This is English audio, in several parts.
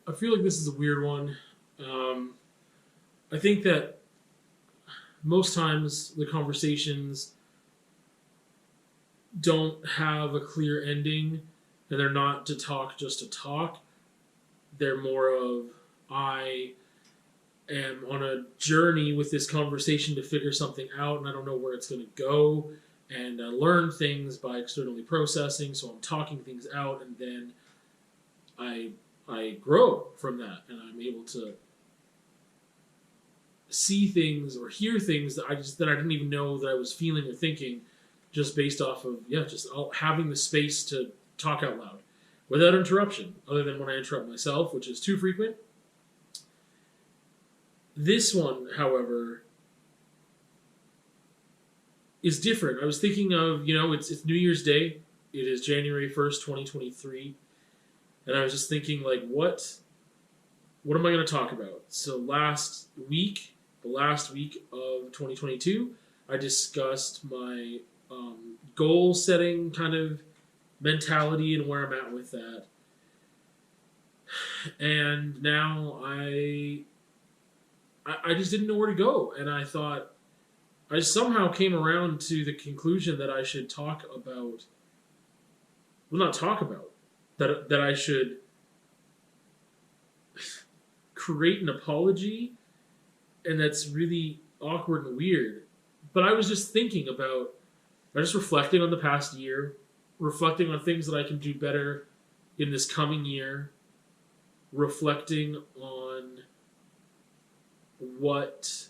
I feel like this is a weird one. Um, I think that most times the conversations don't have a clear ending, and they're not to talk just to talk. They're more of I am on a journey with this conversation to figure something out, and I don't know where it's going to go. And I learn things by externally processing, so I'm talking things out, and then I I grow from that, and I'm able to see things or hear things that I didn't even know that I was feeling or thinking, just based off of just having the space to talk out loud without interruption, other than when I interrupt myself, which is too frequent. This one, however, is different. I was thinking of, it's New Year's Day. It is January 1st, 2023. And I was just thinking, like, what am I going to talk about? So the last week of 2022, I discussed my goal setting kind of mentality and where I'm at with that. And now I just didn't know where to go. And I thought, I somehow came around to the conclusion that I should that I should create an apology, and that's really awkward and weird. But I was just reflecting on the past year, reflecting on things that I can do better in this coming year, reflecting on what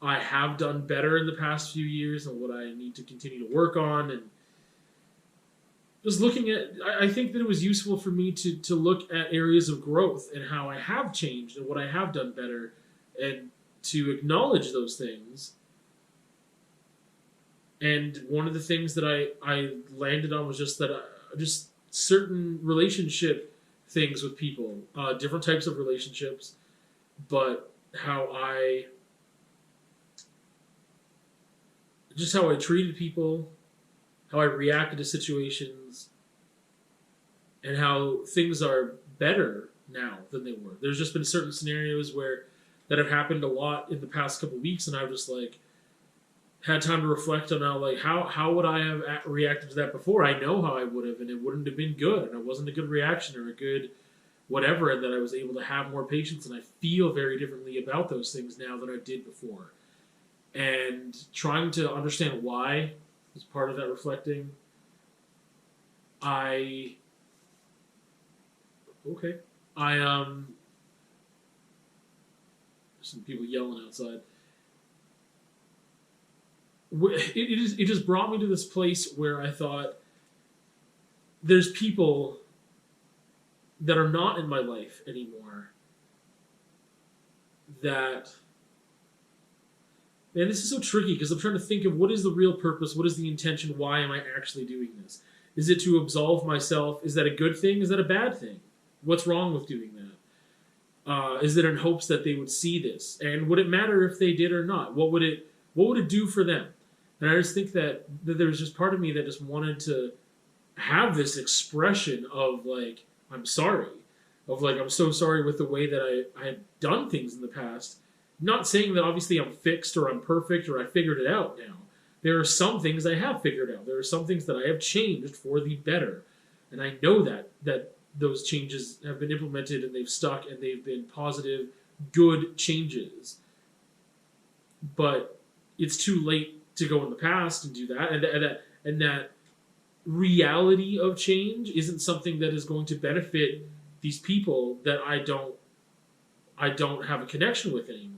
I have done better in the past few years and what I need to continue to work on, and just looking at, I think that it was useful for me to look at areas of growth and how I have changed and what I have done better, and to acknowledge those things. And one of the things that I landed on was just that just certain relationship things with people, different types of relationships, but how I treated people, how I reacted to situations, and how things are better now than they were. There's just been certain scenarios that have happened a lot in the past couple of weeks, and I've just had time to reflect on how would I have reacted to that before. I know how I would have, and it wouldn't have been good, and it wasn't a good reaction or a good whatever, and that I was able to have more patience, and I feel very differently about those things now than I did before. And trying to understand why is part of that reflecting. Some people yelling outside. It just brought me to this place where I thought, there's people that are not in my life anymore that... Man, this is so tricky because I'm trying to think of what is the real purpose, what is the intention, why am I actually doing this? Is it to absolve myself? Is that a good thing? Is that a bad thing? What's wrong with doing that? Is it in hopes that they would see this? And would it matter if they did or not? What would it do for them? And I just think that there was just part of me that just wanted to have this expression of, I'm sorry. Of, I'm so sorry with the way that I had done things in the past. Not saying that obviously I'm fixed or I'm perfect or I figured it out now. There are some things I have figured out. There are some things that I have changed for the better. And I know that those changes have been implemented and they've stuck and they've been positive, good changes. But it's too late to go in the past and do that. And that reality of change isn't something that is going to benefit these people that I don't have a connection with anymore.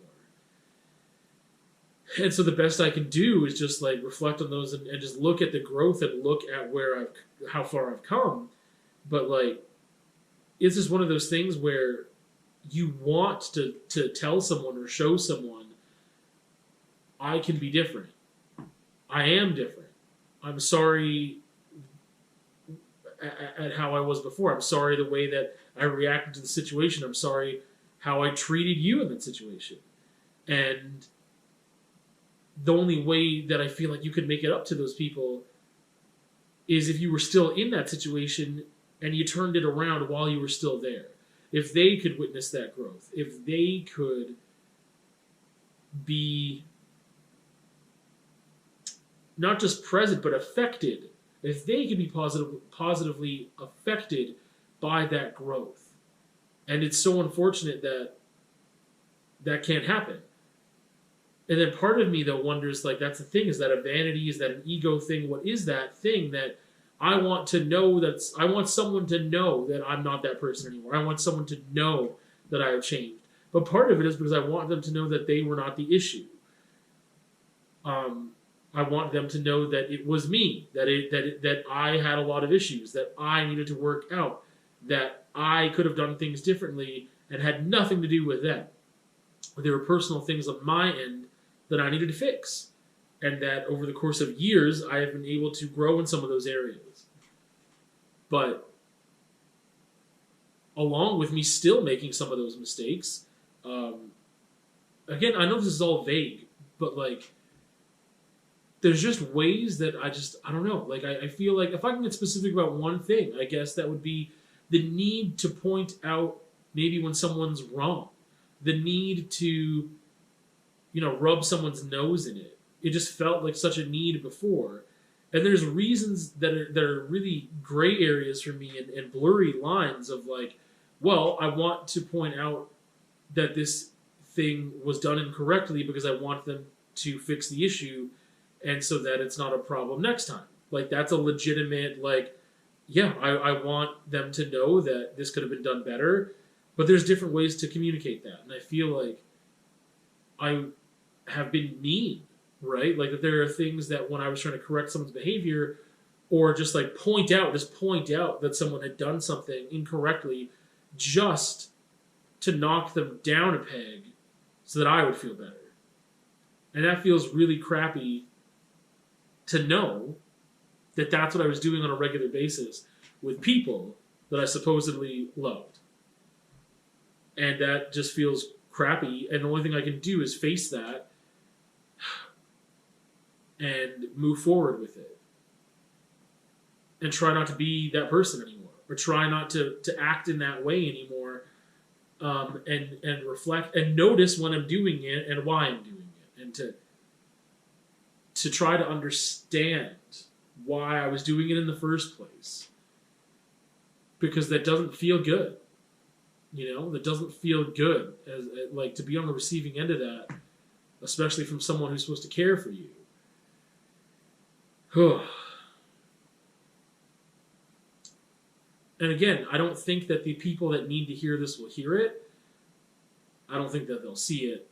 And so the best I can do is just reflect on those and just look at the growth and look at how far I've come. But it's just one of those things where you want to tell someone or show someone, I can be different. I am different. I'm sorry at how I was before. I'm sorry the way that I reacted to the situation. I'm sorry how I treated you in that situation. And the only way that I feel like you could make it up to those people is if you were still in that situation and you turned it around while you were still there. If they could witness that growth, if they could be not just present but affected, if they could be positively affected by that growth. And it's so unfortunate that that can't happen. And then part of me though wonders, like, that's the thing, is that a vanity, is that an ego thing? What is that thing that I want to know? I want someone to know that I'm not that person anymore. I want someone to know that I have changed. But part of it is because I want them to know that they were not the issue. I want them to know that it was me, that I had a lot of issues, that I needed to work out, that I could have done things differently and had nothing to do with them. There were personal things on my end that I needed to fix, and that over the course of years I have been able to grow in some of those areas. But along with me still making some of those mistakes, again, I know this is all vague, but like, there's just ways that I don't know. Like, I feel like if I can get specific about one thing, I guess that would be the need to point out maybe when someone's wrong. The need to, rub someone's nose in it. It just felt like such a need before. And there's reasons that are really gray areas for me, and blurry lines of like, well, I want to point out that this thing was done incorrectly because I want them to fix the issue, and so that it's not a problem next time. Like, that's a legitimate, like, yeah, I want them to know that this could have been done better, but there's different ways to communicate that. And I feel like I have been mean, right? Like, that there are things that when I was trying to correct someone's behavior, or just like point out that someone had done something incorrectly, just to knock them down a peg so that I would feel better. And that feels really crappy to know that that's what I was doing on a regular basis with people that I supposedly loved. And that just feels crappy, and the only thing I can do is face that and move forward with it. And try not to be that person anymore, or try not to act in that way anymore, and reflect and notice when I'm doing it and why I'm doing it, and to try to understand why I was doing it in the first place. Because that doesn't feel good. That doesn't feel good, as like, to be on the receiving end of that, especially from someone who's supposed to care for you. And again, I don't think that the people that need to hear this will hear it. I don't think that they'll see it.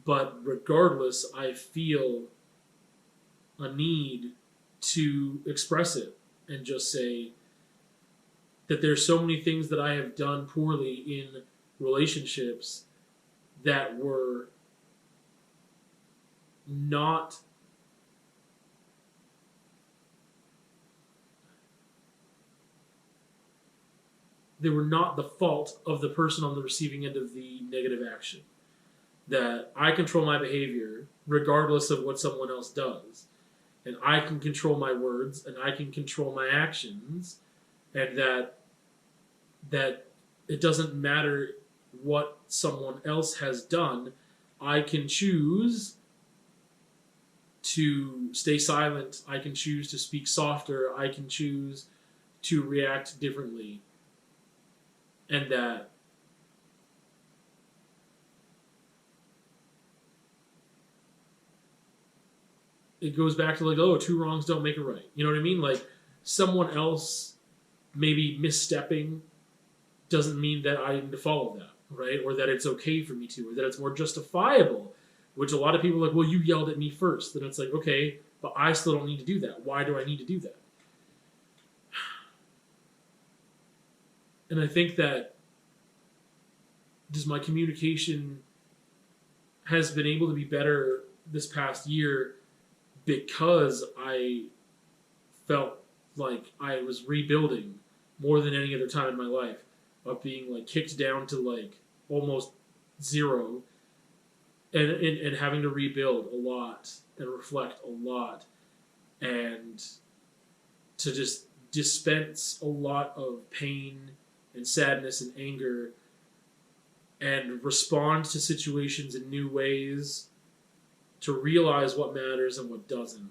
But regardless, I feel a need to express it and just say that there's so many things that I have done poorly in relationships that were not the fault of the person on the receiving end of the negative action. That I control my behavior regardless of what someone else does. And I can control my words, and I can control my actions, and that it doesn't matter what someone else has done. I can choose to stay silent. I can choose to speak softer. I can choose to react differently. And that it goes back to like, oh, two wrongs don't make a right. You know what I mean? Like, someone else maybe misstepping doesn't mean that I need to follow that, right? Or that it's okay for me to, or that it's more justifiable, which a lot of people are like, well, you yelled at me first. Then it's like, okay, but I still don't need to do that. Why do I need to do that? And I think that just my communication has been able to be better this past year because I felt like I was rebuilding more than any other time in my life, of being like kicked down to like almost zero, and having to rebuild a lot and reflect a lot, and to just dispense a lot of pain and sadness and anger and respond to situations in new ways to realize what matters and what doesn't.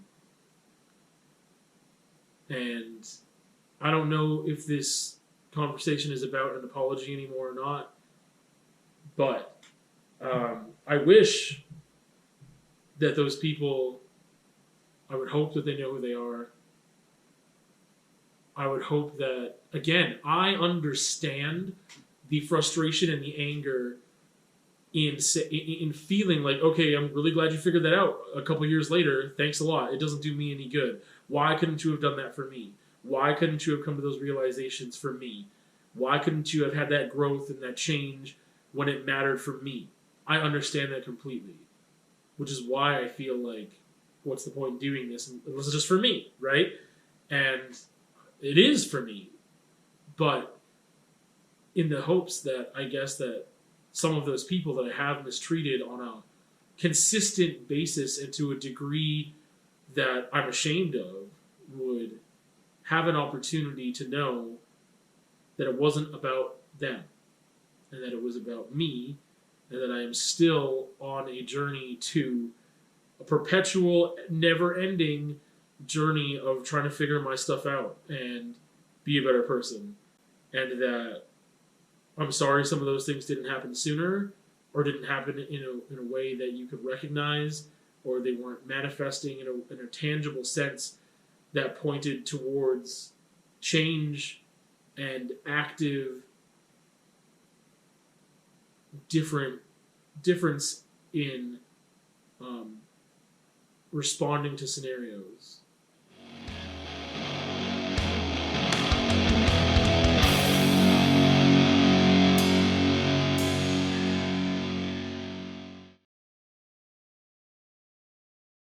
And I don't know if this conversation is about an apology anymore or not, but I wish that those people, I would hope that they know who they are. I would hope that, again, I understand the frustration and the anger in feeling like, okay, I'm really glad you figured that out a couple years later. Thanks a lot. It doesn't do me any good. Why couldn't you have done that for me? Why couldn't you have come to those realizations for me? Why couldn't you have had that growth and that change when it mattered for me? I understand that completely, which is why I feel like, what's the point in doing this? And this is just for me, right? And it is for me, but in the hopes that, I guess, that some of those people that I have mistreated on a consistent basis and to a degree that I'm ashamed of would have an opportunity to know that it wasn't about them and that it was about me, and that I am still on a journey to a perpetual, never-ending journey of trying to figure my stuff out and be a better person. And that I'm sorry some of those things didn't happen sooner, or didn't happen in a way that you could recognize, or they weren't manifesting in a tangible sense that pointed towards change and active difference in responding to scenarios.